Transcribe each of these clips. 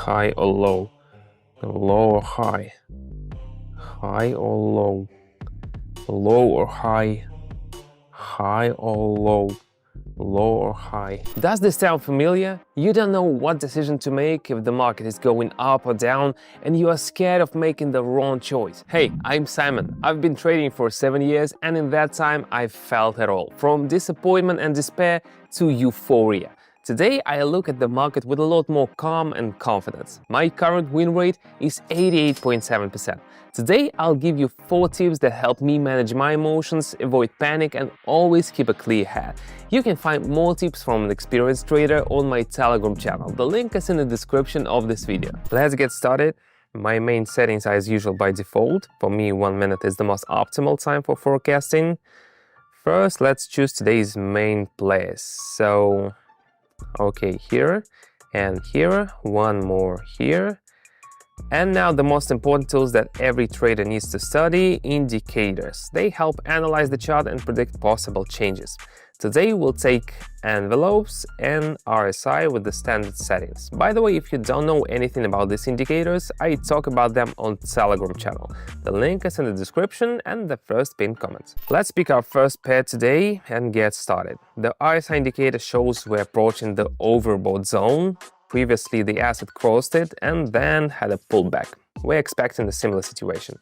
high or low, low or high, high or low, low or high, high or low, low or high. Does this sound familiar? You don't know what decision to make if the market is going up or down and you are scared of making the wrong choice. Hey, I'm Simon. I've been trading for 7 years and in that time I've felt it all, from disappointment and despair to euphoria. Today, I look at the market with a lot more calm and confidence. My current win rate is 88.7%. Today, I'll give you 4 tips that help me manage my emotions, avoid panic, and always keep a clear head. You can find more tips from an experienced trader on my Telegram channel. The link is in the description of this video. Let's get started. My main settings are as usual by default. For me, 1 minute is the most optimal time for forecasting. First, let's choose today's main players. So, okay, here and here, one more here. And now the most important tools that every trader needs to study, indicators. They help analyze the chart and predict possible changes. Today we'll take envelopes and RSI with the standard settings. By the way, if you don't know anything about these indicators, I talk about them on Telegram channel. The link is in the description and the first pinned comment. Let's pick our first pair today and get started. The RSI indicator shows we're approaching the overbought zone. Previously, the asset crossed it and then had a pullback. We're expecting a similar situation.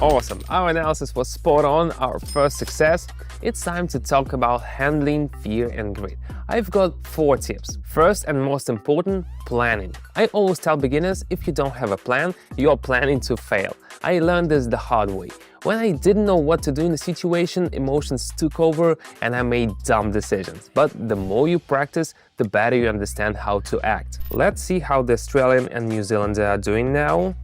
Awesome, our analysis was spot on, our first success. It's time to talk about handling fear and greed. I've got 4 tips. First and most important, planning. I always tell beginners, if you don't have a plan, you're planning to fail. I learned this the hard way. When I didn't know what to do in the situation, emotions took over and I made dumb decisions. But the more you practice, the better you understand how to act. Let's see how the Australian and New Zealander are doing now.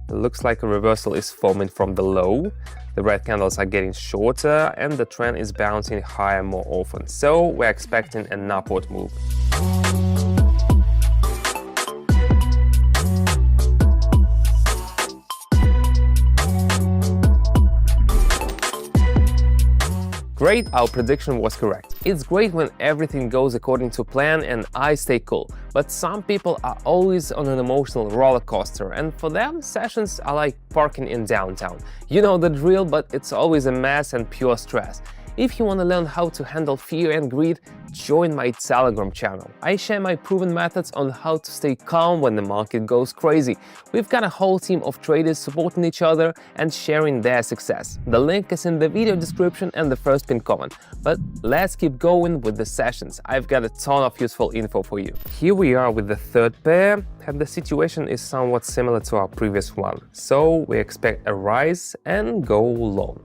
It looks like a reversal is forming from the low. The red candles are getting shorter and the trend is bouncing higher more often. So we're expecting an upward move. Great, our prediction was correct. It's great when everything goes according to plan and I stay cool. But some people are always on an emotional roller coaster and for them, sessions are like parking in downtown. You know the drill, but it's always a mess and pure stress. If you want to learn how to handle fear and greed, join my Telegram channel. I share my proven methods on how to stay calm when the market goes crazy. We've got a whole team of traders supporting each other and sharing their success. The link is in the video description and the first pinned comment. But let's keep going with the sessions. I've got a ton of useful info for you. Here we are with the third pair, and the situation is somewhat similar to our previous one. So we expect a rise and go long.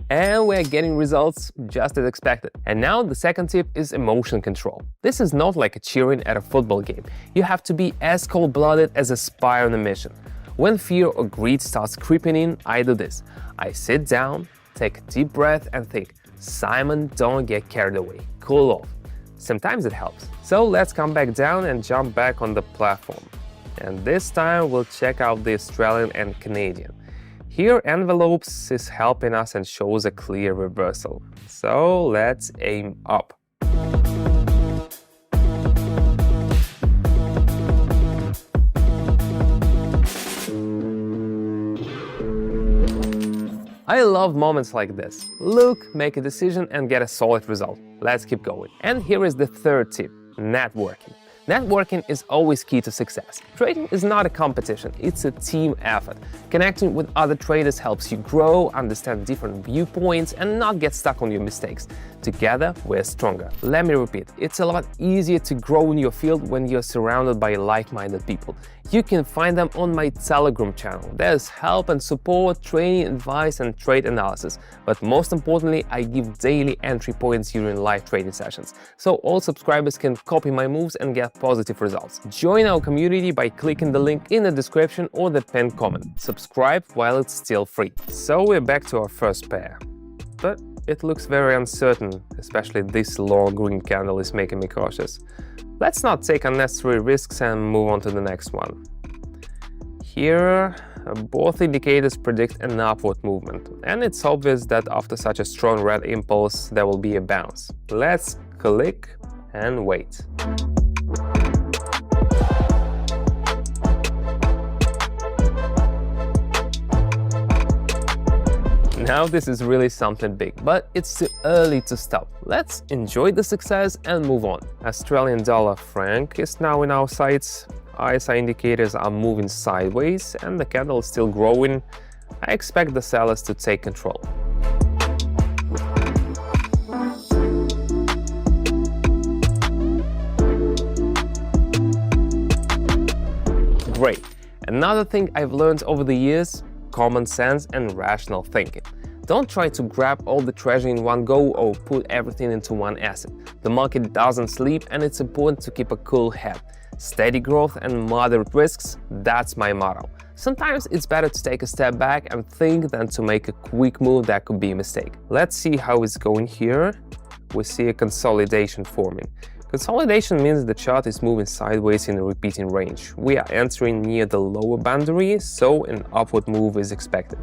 And we're getting results just as expected. And now the second tip is emotion control. This is not like a cheering at a football game. You have to be as cold-blooded as a spy on a mission. When fear or greed starts creeping in, I do this. I sit down, take a deep breath and think, Simon, don't get carried away. Cool off. Sometimes it helps. So let's come back down and jump back on the platform. And this time we'll check out the Australian and Canadian. Here, envelopes is helping us and shows a clear reversal. So let's aim up. I love moments like this. Look, make a decision and get a solid result. Let's keep going. And here is the third tip, networking. Networking is always key to success. Trading is not a competition, it's a team effort. Connecting with other traders helps you grow, understand different viewpoints, and not get stuck on your mistakes. Together, we're stronger. Let me repeat, it's a lot easier to grow in your field when you're surrounded by like-minded people. You can find them on my Telegram channel. There's help and support, training, advice, and trade analysis. But most importantly, I give daily entry points during live trading sessions, so all subscribers can copy my moves and get positive results. Join our community by clicking the link in the description or the pinned comment. Subscribe while it's still free. So we're back to our first pair. But it looks very uncertain, especially this long green candle is making me cautious. Let's not take unnecessary risks and move on to the next one. Here, both indicators predict an upward movement, and it's obvious that after such a strong red impulse, there will be a bounce. Let's click and wait. Now this is really something big, but it's too early to stop. Let's enjoy the success and move on. Australian dollar franc is now in our sights. RSI indicators are moving sideways and the candle is still growing. I expect the sellers to take control. Great. Another thing I've learned over the years: common sense and rational thinking. Don't try to grab all the treasure in one go or put everything into one asset. The market doesn't sleep and it's important to keep a cool head. Steady growth and moderate risks, that's my motto. Sometimes it's better to take a step back and think than to make a quick move that could be a mistake. Let's see how it's going here. We see a consolidation forming. Consolidation means the chart is moving sideways in a repeating range. We are entering near the lower boundary, so an upward move is expected.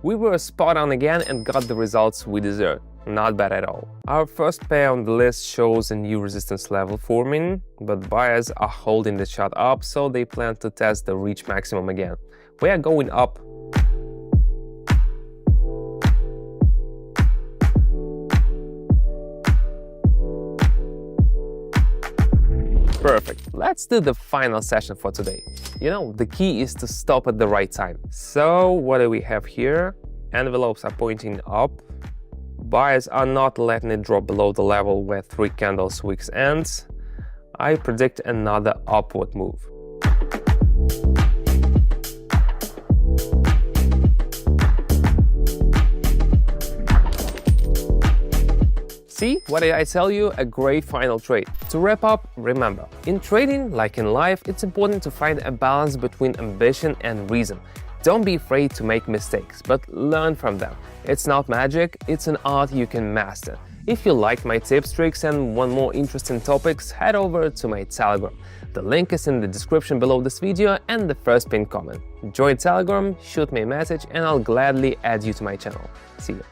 We were spot on again and got the results we deserved. Not bad at all. Our first pair on the list shows a new resistance level forming, but buyers are holding the chart up, so they plan to test the reach maximum again. We are going up. Perfect. Let's do the final session for today. You know, the key is to stop at the right time. So what do we have here? Envelopes are pointing up. Buyers are not letting it drop below the level where 3 candles wicks ends. I predict another upward move. See, what did I tell you? A great final trade. To wrap up, remember, in trading, like in life, it's important to find a balance between ambition and reason. Don't be afraid to make mistakes, but learn from them. It's not magic, it's an art you can master. If you liked my tips, tricks and want more interesting topics, head over to my Telegram. The link is in the description below this video and the first pinned comment. Join Telegram, shoot me a message and I'll gladly add you to my channel. See you.